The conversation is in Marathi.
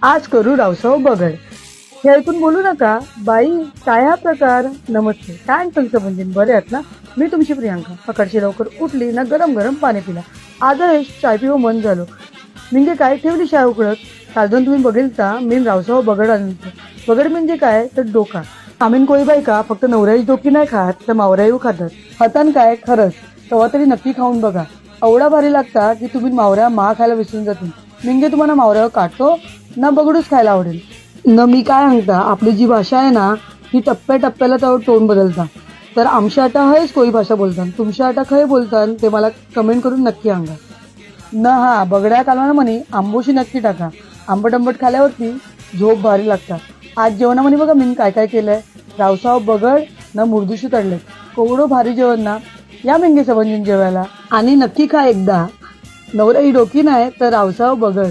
आज करू रावसाव बगड. हे ऐकून बोलू नका बाई काय हा प्रकार. नमस्ते, काय पंचपंजीन बरे आहेत ना. मी तुमची प्रियांका. सकाळची लवकर उठली ना गरम गरम पाणी पिला. आदर्श चाय पिवं मन झालो. म्हणजे काय ठेवली शाय उकळत. साधन तुम्ही बघितला मी रावसाव बगड आणतो. बगड म्हणजे काय तर डोका. आम्ही कोळी बायका फक्त नवऱ्याची डोकी नाही खात तर मावऱ्याही खातात. हातान काय खरंच तेव्हा तरी नक्की खाऊन बघा. एवढा भारी लागता की तुम्ही मावऱ्या मा खायला विसरून जातील. म्हणजे तुम्हाला मावऱ्यावर काढतो ना बगडूच खायला आवडेल. न मी काय सांगता आपली जी भाषा आहे ना ही टप्प्याटप्प्याला त्यावर टोन बदलता. तर आमच्या आटा हयच कोळी भाषा बोलतात. तुमच्या आटा खय बोलतात ते मला कमेंट करून नक्की सांगा. न हा बगड्या कालवाना म्हणे आंबोशी नक्की टाका. आंबट आंबट खाल्यावरती झोप भारी लागतात. आज जेवणामध्ये बघा मी काय काय केलंय. रावसाव बगड ना मुरदुशी तळले. कोवडं भारी जेवण ना. या मेंगे सबंजीन जेवायला आणि नक्की खा एकदा. नवरा ही डोकी नाही तर रावसाव बगड.